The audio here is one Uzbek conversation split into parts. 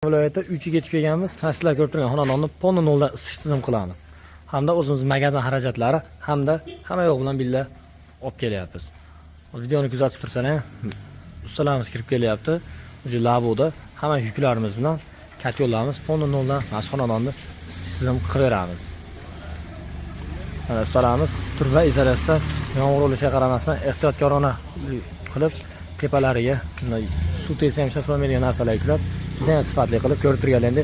viloyatda 3 yetib kelganmiz. Sizlar ko'rib turgan xonadonni polni noldan isitish tizim qilamiz. Hamda o'zimiz magazin xarajatlari hamda hamma yo'q bilan birga olib kelyapmiz. Videoni kuzatib tursangiz, ustalarimiz kirib kelyapti. O'sha laboda hamma yuklarimiz bilan katyollarimiz polni noldan mana shu xonadonni tizim qilib ustalarimiz turba izolyatsiya yomg'ir bo'lishiga qaramasdan ehtiyotkorona qilib tepalariga suv tegsa ham shashilmaydigan narsalar yuklab, juda ham sifatli qilib ko'rib turganlaringda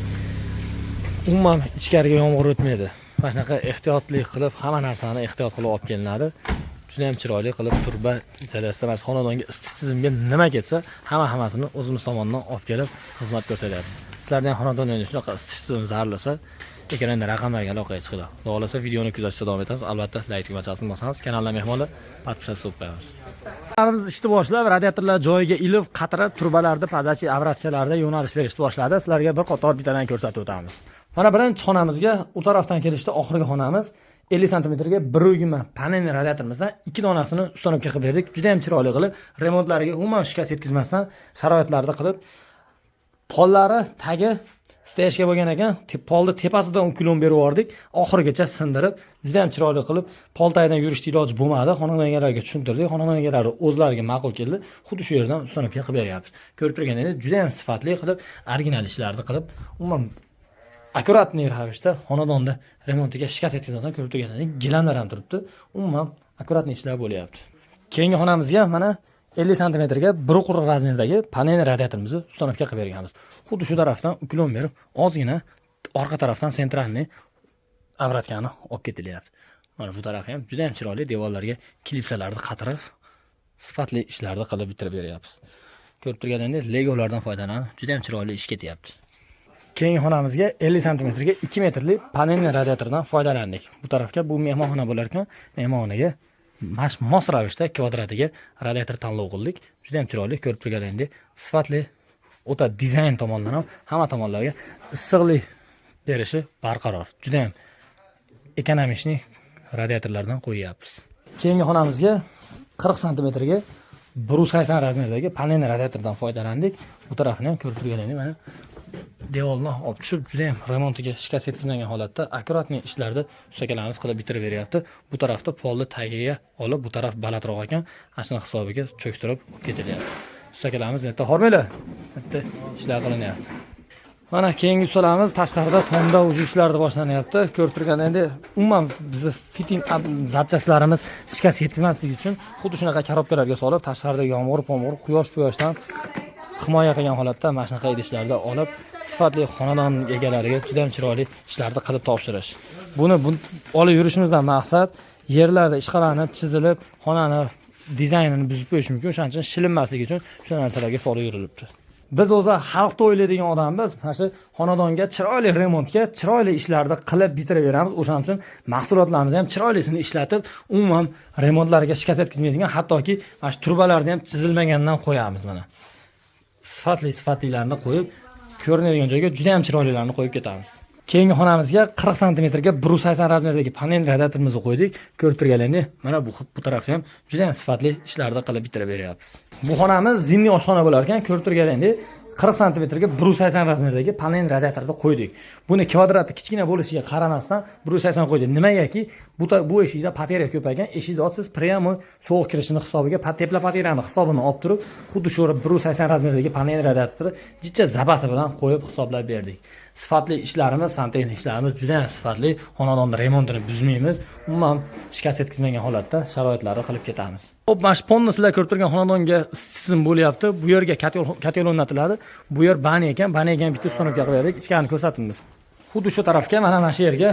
umuman ichkariga yomg'ir o'tmaydi. Mana shunaqa ehtiyotli qilib, hamma narsani ehtiyot qilib olib kelinadi. Juda ham chiroyli qilib turba izolyatsiya mana xonadonga isitish tizimiga nima ketsa, hammasini o'zimiz tomonidan olib kelib xizmat ko'rsatyapmiz. Sizlarning ham xonadoningizda shunaqa isitish tizimi zararlasa, ekranda raqamlarga aloqaga chiqinglar. Xudo xolasa videoni kuzatishda davom etamiz. Albatta, like tugmachasini bosamiz. Kanalga mehmonlar podpisatsiya qilib qo'yamiz. Biz ishni boshlab, radiatorlar joyiga ilib, qatirib, turbalarda, podachi abratsiyalarda yo'nalish berishni boshladi. Sizlarga bir qator bitadan ko'rsatib o'tamiz. Mana birinchi xonamizga u tarafdan kelishda oxirgi xonamiz 50 sm ga 120 panel radiatorimizdan 2 donasini ustanobga qilib berdik. Juda ham chiroyli qilib, remontlariga umuman shikast yetkazmasdan sharoitlarda qilib, pollari tagi steyashga bo'lgan ekan, polni tepasidan 10 km berib yubordik. Oxirigacha sindirib, juda ham chiroyli qilib, pol tagidan yurishni iloji bo'lmadi. Xonadon egalariga tushuntirdik. Xonadon egalari o'zlariga ma'qul keldi. Xuddi shu yerdan ustanobga qilib beryapmiz. Ko'rib turganingizdek, juda ham sifatli qilib, original ishlarni qilib, umuman akkuratniy ravishda xonadonda remontiga shikast yetkazmadan ko'rib turganingizdek, gilamlar ham turibdi. Umuman akkuratniy ishlar bo'lyapti. Keyingi xonamizga mana 50 sm ga 1 razmerdagi panel radiatorimizni ustanobga qilib berganmiz. Xuddi shu tarafdan uklon berib, ozgina orqa tarafdan sentralniy abratkani olib ketilyapti. Mana bu taraf ham juda ham chiroyli devorlarga klipsalarni qatirib, sifatli ishlarni qilib bitirib beryapmiz. Ko'rib turganingizdek, legolardan foydalanib, juda ham chiroyli ish ketyapti. Keyingi xonamizga 50 sm ga 2 metrli panel radiatordan foydalandik. Bu tarafga bu mehmonxona bo'lar ekan, mehmonxonaga mos ravishda kvadratiga radiator tanlov qildik. Juda ham chiroyli ko'rib turganingizdek, sifatli o'ta dizayn tomonidan ham hamma tomonlarga issiqlik berishi barqaror. Juda ham ekonomik radiatorlardan qo'yyapmiz. Keyingi xonamizga 40 sm ga 180 razmerdagi panel radiatordan foydalandik. Bu tarafini ham ko'rib turganingizdek, mana devorni olib tushib, juda ham remontiga shikast yetkazmagan holatda akkuratniy ishlarni ustakalarimiz qilib bitirib beryapti. Bu tarafda polni tagiga olib, bu taraf balandroq ekan, ashuna hisobiga cho'ktirib ketilyapti. Ustakalarimiz bu yerda hormanglar. Bitta ishlar qilinyapti. Mana keyingi ustalarimiz tashqarida tomda ishlarni boshlanyapti. Ko'rib turganingizdek, umuman bizni fitting zapchastlarimiz shikast yetkazmasligi uchun xuddi shunaqa korobkalarga solib, tashqarida yomg'ir, quyoshdan himoya qilgan holatda mana shunaqa idishlarda olib, sifatli xonadon egalariga juda ham chiroyli ishlarni qilib topshirish. Buni olib yurishimizdan maqsad yerlarda ishqalanib, chizilib, xonani dizaynini buzib qo'yish mumkin. O'shaning uchun shilinmasligi uchun shu narsalarga solib yurilibdi. Biz o'zi xalqda o'ylaydigan odammiz. Mana shu xonadonga chiroyli remontga, chiroyli ishlarni qilib bitirib beramiz. O'shaning uchun mahsulotlarimizni ham chiroylisini ishlatib, umuman remontlarga shikast yetkazmaydigan, hattoki mana shu turbalarni ham chizilmagandan qo'yamiz mana. Sifatlilarni qo'yib, ko'rinadigan joyga juda ham chiroylilarni qo'yib ketamiz. Keyingi xonamizga 40 sm ga 180 razmerdagi panel radiatorimizni qo'ydik. Ko'rib turganlaringiz, mana bu tarafda ham juda ham sifatli ishlarni qilib bitirib beryapmiz. Bu xonamiz zimniy oshxona bo'lar ekan, ko'rib turganlaringiz 40 sm ga 180 razmerdagi panel radiatorni qo'ydik. Buni kvadrati kichkina bo'lishiga qaramasdan 180 qo'ydik. Nimagaki bu eshikda bateriya ko'paygan, eshikni ochsiz prямо sovuq kirishini hisobiga tepla bateriyani hisobini olib turib, xuddi shu 180 razmerdagi panel radiatorni jicha zabasi bilan qo'yib hisoblab berdik. Sifatli ishlarimiz, santexnik ishlarimiz juda ham sifatli, xonadonni remontini buzmaymiz. Umuman shikast yetkazmagan holatda sharoitlarni qilib ketamiz. Xo'p, mana shu ponni sizlar ko'rib turgan xonadonga tizim bo'lyapti. Bu yerga katyol o'rnatiladi. Bu yer bani ekan, baniga bitta ustanobga qilib berdik. Ichkarini ko'rsatamiz. Xuddi shu tarafga mana shu yerga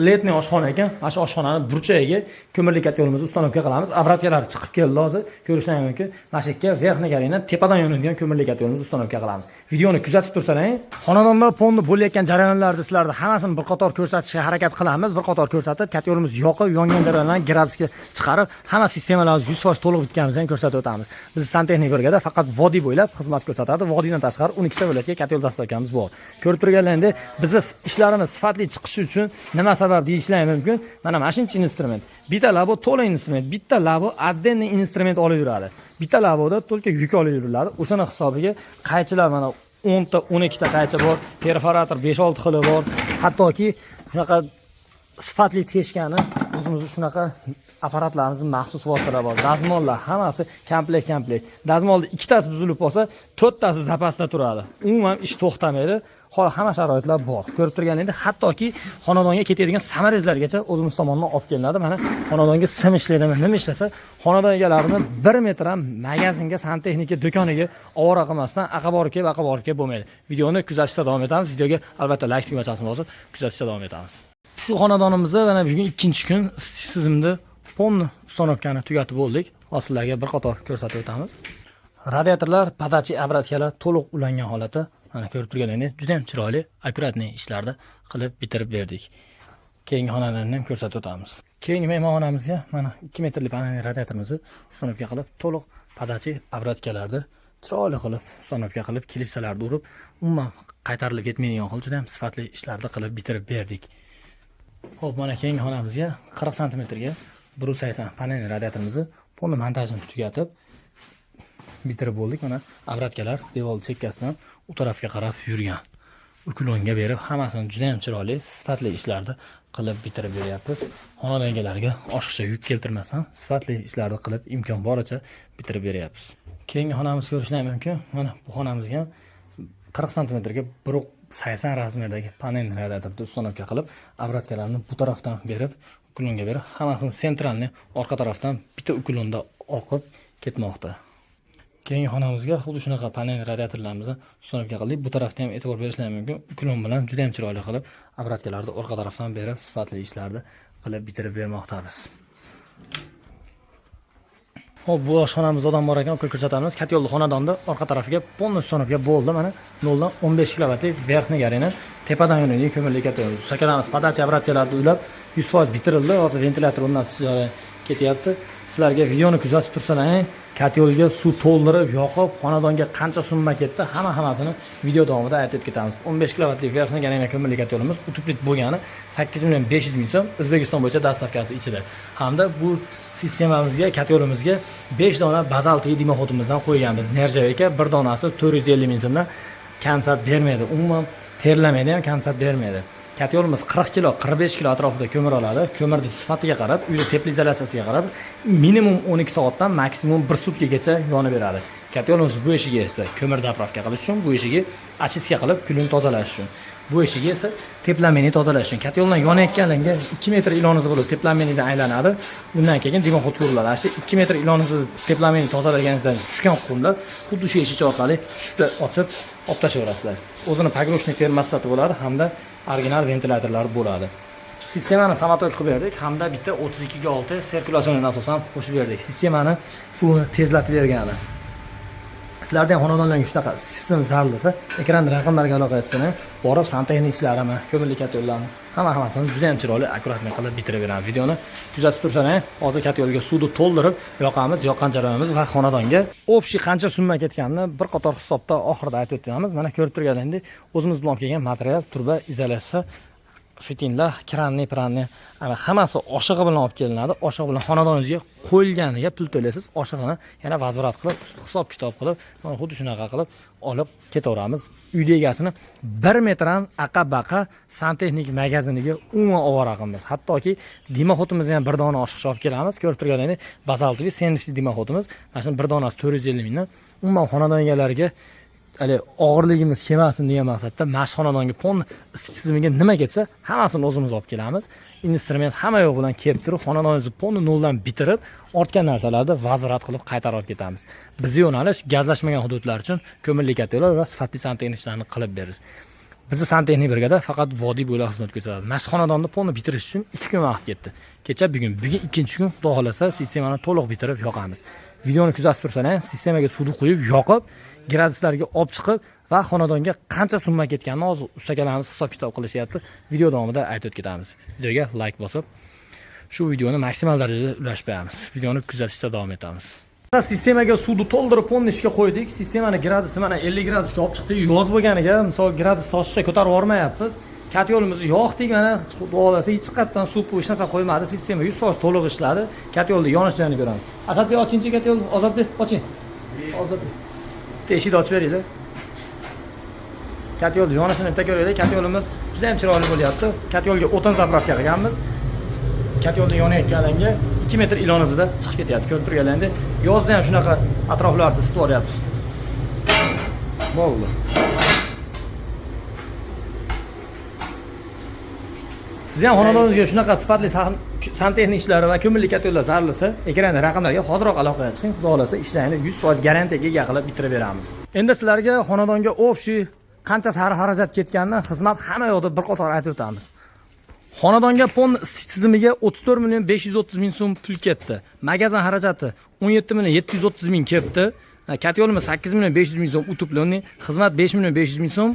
letniy oshxona ekan. Mana shu oshxonani burchagiga ko'mirli katyolimizni ustanobga qilamiz. Obratkalari chiqib keldi hozir. Ko'rishdan mumkin. Mana shu yerga verxnigaringdan tepadan yonadigan ko'mirli katyolimizni ustanobga qilamiz. Videoni kuzatib tursangiz, xonadonda ponni bo'layotgan jarayonlarni sizlarga hammasini bir qator ko'rsatishga harakat qilamiz. Bir qator ko'rsatib, katyolimiz yoqib, yongan jarayonlarni gradusga chiqarib, hamma sistemalarimiz 100% to'liq bitganimizni ko'rsatib o'tamiz. Biz santexnik brigada faqat vodiy bo'ylab xizmat ko'rsatadi. Vodiydan tashqari 12 ta viloyatga katyol dastavkamiz bor. Ko'rib turganlaringizda, bizni ishlarimiz sifatli chiqishi uchun nima sabab deyishlar mumkin. Mana mashinchi instrument. Bitta labo to'la instrument, bitta labo отдельный instrument olib yuradi. Bitta laboda to'lka yuk olib yuriladi. O'shana hisobiga qaychilar mana 10 ta 12 ta qaychi bor, perforator 5-6 xili bor. Hattoki shunaqa sifatli teshgani o'zimiz shunaqa apparatlarimizning maxsus vositalari bor. Dazmollar hammasi komplekt. Dazmolda ikkitasi buzilib qolsa, to'rttasi zapasda turadi. Umuman ish to'xtamaydi. Hamma sharoitlar bor. Ko'rib turganingizda hattoki xonadonga ketadigan samarezlargacha o'zimiz tomonidan olib kelinadi. Mana xonadonga sim ishladimi, nima ishlasa, xonadon egalarini 1 metr ham magazinga, santexnika do'koniga ovora qilmasdan aqqa borib kelib bo'lmaydi. Videoni kuzatishda davom etamiz. Videoga albatta like tugmachasini bosib kuzatishda davom etamiz. Shu xonadonimizda mana bugun 2-kun tizimda ponni uстановкani tugatib bo'ldik. Hozirlarga bir qator ko'rsatib o'tamiz. Radiatorlar, podachi obratkalar to'liq ulangan holatda. Mana ko'rib turganingizdek, juda ham chiroyli, akkuratniy ishlarni qilib bitirib berdik. Keyingi xonalarni ham ko'rsatib o'tamiz. Keyingi mehmonxonamizga mana 2 metrli panelli radiatorimizni uстановка qilib, to'liq podachi obratkalarni chiroyli qilib uстановка qilib, klipsalarni urib, umuman qaytarilib ketmaydigan qilib juda ham sifatli ishlarni qilib bitirib berdik. Xo'p, mana keyingi xonamizga 40 sm ga 180 panelli radiatorimizni ponni montajini tugatib bitirib bo'ldik. Mana obratkalar devor chekkasidan u tarafga qarab yurgan. Ukulonga berib, hammasini juda ham chiroyli, sifatli ishlarni qilib bitirib beryapmiz. Xonadon egalariga oshiqcha yuk keltirmasdan sifatli ishlarni qilib, imkon boricha bitirib beryapmiz. Keyingi xonamizni ko'rishlar mumkin. Mana bu xonamizga 40 sm ga 180 razmerdagi panelli radiatorni uстановка qilib, obratkalarni bu tarafdan berib, ukulonga berib, hammasini sentralni orqa tarafdan bitta ukulonda oqib ketmoqda. Keyingi xonamizga xuddi shunaqa panel radiatorlarimizni uстановка qildik. Bu tarafda ham e'tibor berishingiz mumkin. Ukulon bilan juda ham chiroyli qilib, obratkalarni orqa tarafdan berib, sifatli ishlarni qilib bitirib bermoqdamiz. Xo'p, bu oshxonamizda odam bor ekan, ko'rsatamiz. Katyolli xonadonda orqa tarafiga ponni uстановка bo'ldi. Mana 0 dan 15 kilovatli verxni gareni tepadan yo'nilgan ko'mirli katyol. Ustakalarimiz podachi obratkalarni ulab 100% bitirildi. Hozir ventilyator o'rnatish ketyapti. Sizlarga videoni kuzatib tursalar, katyolga suv to'ldirib, yoqib, xonadonga qancha summa ketdi, hammasini video davomida aytib ketamiz. 15 kilovatli verxni gareni ko'mirli katyolimiz utuplit bo'lgani 8.500.000 so'm O'zbekiston bo'yicha dastavkasi ichida. Hamda bu sistemamizga, katyolimizga 5 dona bazaltli dimoxodimizdan qo'yganmiz. Nerjaveka 1 donasi 450.000 so'mdan konsert bermaydi. Umuman terlamaydi ham, konsert bermaydi. Katyolimiz 40 kilo, 45 kilo atrofida ko'mir oladi. Ko'mirning sifatiga qarab, uyda teplik izolyatsiyasiga qarab, minimum 12 soatdan maksimum 1 sutkagacha yonib beradi. Katyolimiz bu eshigiga esa ko'mir zapravka qilish uchun, bu eshigi ochiska qilib, kulini tozalash uchun. Bu eshigiga esa teplameni tozalash uchun. Katyoldan yonayotganlarga 2 metr ilonizi bo'lib teplamenidan aylanadi. Undan keyin dimoxod quriladi. Shu 2 metr ilonizni teplameni tozalaganingizdan tushgan qumlar xuddi shu eshik orqali tushda ochib, olib tashlayverasiz. O'zini pogrushnik termostati bo'ladi hamda original ventilyatorlar bo'ladi. Sistemani samatok qilib berdik hamda bitta 32 ga 6 sirkulyatsionni asosan qo'shib berdik. Sistemani suvni tezlatib bergani. Sizlarda ham xonadonlarga shunaqa sistem zarur bo'lsa, ekranda raqamlarga aloqa etsanglar, borib santexnik ishlarimi, ko'mirli katyollarni hammasini juda ham chiroyli, akkuratni qilib bitirib beramiz. Videoni kuzatib tursangiz, hozir katyolga suvni to'ldirib, yoqamiz, yoqqan jarayonimiz va xonadonga общий qancha summa ketganini bir qator hisobda oxirida aytib o'tamiz. Mana ko'rib turganingizdek, o'zimiz bilan kelgan material, turba, izolyatsiya, fitinlar, kranni, hammasi oshig'i bilan olib kelinadi. Oshig'i bilan xonadoningizga qo'yilganiga pul to'laysiz. Oshig'ini yana vazorat qilib, hisob-kitob qilib, mana xuddi shunaqa qilib olib ketaveramiz. Uyda egasini 1 metr ham aqa-baqa santexnik magaziniga umuman ovora qilamiz. Hattoki dimoxodimizni ham bir dona oshiqcha olib kelamiz. Ko'rib turganingizdek, bazaltli sendvichli dimoxodimiz. Mana shu bir donasi 450 mingdan umuman xonadon egalariga og'irligimiz kelmasin degan maqsadda mash xonadonga pon isitish tizimiga nima ketsa hammasini o'zimiz olib kelamiz. Instrument hamma yo'q bilan kelib turib, xonadonimizni ponni noldan bitirib, ortgan narsalarni vazorat qilib qaytarib olib ketamiz. Bizning yo'nalish gazlashmagan hududlar uchun ko'mirli katyollar va sifatli santexnik ishlarni qilib beramiz. Bizni santexnik brigada faqat vodiy bo'ylab xizmat ko'rsatadi. Mash xonadonni ponni bitirish uchun 2 kun vaqt ketdi. Kecha bugun 2-chi kun, xudo xolasa, sistemani to'liq bitirib yoqamiz. Videoni kuzatib tursangiz, sistemaga suvni quyib, yoqib, graduslarga olib chiqib va xonadonga qancha summa ketganini hozir ustakalarimiz hisob-kitob qilishyapti. Video davomida aytib ketamiz. Videoga like bosib, shu videoni maksimal darajada ulashib beramiz. Videoni kuzatishda davom etamiz. Sistemaga suvni to'ldirib ponni ishga qo'ydik. Sistemani gradusi mana 50 gradusga olib chiqdik. Yoz bo'lganiga, misol gradus oshiqcha ko'tarib yormayapmiz. Katyolimizni yoqdik, mana xudoolasa hech qatdan suv hech narsa qo'ymadi. Sistema 100% to'liq ishladi. Katyolni yonishlarini ko'ramiz. Azatbek ochinchi katyol, Ozodbek oching. Ozodbek. Eshikni ochib beringlar. kat yo'lni yonishini bitta ko'raylik. Kat yo'limiz juda ham chiroyli bo'lyapti. Kat yo'lga o'tin zapravka qilganmiz. Kat yo'lni yonayotganligi 2 metr ilonizida chiqib ketyapti. Ko'rib turganlaringdek, yozda ham shunaqa atroflarni isitib olyapmiz. Bo'ldi. Siz ham xonadoningizga shunaqa sifatli santexnik ishlar va ko'mirli kat yo'llar zarur bo'lsa, ekranda raqamlarga hoziroq aloqaga chiqing. Xudo xolasa ishlarni 100% garantiyaga ega qilib bitirib beramiz. Endi sizlarga xonadonga общий qancha sarf-xarajat ketganini xizmat hamma yoqda bir qator aytib o'tamiz. Xonadonga pon isitish tizimiga 34 million 530 ming so'm pul ketdi. Magazin xarajati 17 million 730 ming ketdi. Kat yo'limiz 8 million 500 ming so'm utuplovni, xizmat 5 million 500 ming so'm.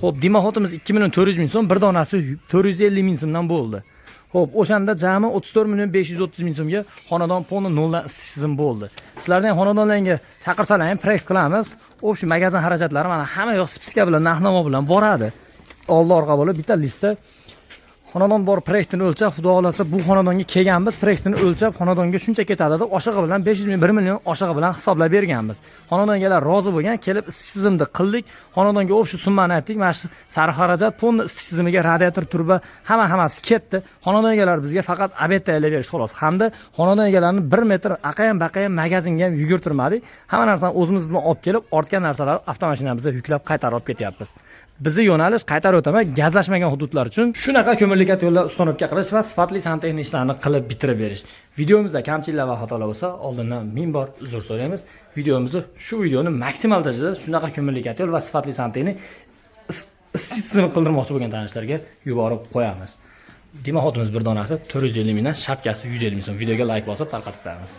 Xo'p, dimoxotimiz 2 million 400 ming so'm, bir donasi 450 ming so'mdan bo'ldi. Xo'p, o'shanda jami 34 million 530 ming so'mga xonadon ponni noldan isitish tizimi bo'ldi. Sizlarning xonadonlarga chaqirsalar ham proyekt qilamiz. O'sha magazin xarajatlari mana hamma yoq spiska bilan, narxnoma bilan boradi. Oldi orqa bo'lib bitta listda xonadon bor proyektini o'lchab, xudo xolasa bu xonadonga kelganmiz, proyektini o'lchab, xonadonga shuncha ketadi deb oshig'i bilan 500 ming 1 million oshig'i bilan hisoblab berganmiz. Xonadongalar rozi bo'lgan, kelib isitish tizimini qildik. Xonadonga o'sha summani aytdik. Mana shu sarf xarajat, ponni isitish tizimiga, radiator, turba hammasi ketdi. Xonadongalar bizga faqat obed tayyorlab berish xolos. Hamda xonadon egalarining 1 metr aqayam magazinga ham yugurtirmadik. Hamma narsani o'zimiz bilan olib kelib, ortgan narsalarni avtomashinamizga yuklab qaytarib olib ketyapmiz. Bizi yo'nalish qaytarib o'taman, gazlashmagan hududlar uchun shunaqa ko'mirli kat yo'llar ustunovka qilish va sifatli santexnik ishlarni qilib bitirib berish. Videomizda kamchiliklar va xatolar bo'lsa, oldindan ming bor uzr so'raymiz. Shu videoni maksimal darajada shunaqa ko'mirli kat yo'l va sifatli santexnik isitishni qildirmoqchi bo'lgan tanishlarga yuborib qo'yamiz. Dimoxotimiz bir donasi 450 mingdan, shapkasi 150 ming so'm. Videoga like bosib tarqatib qo'yamiz.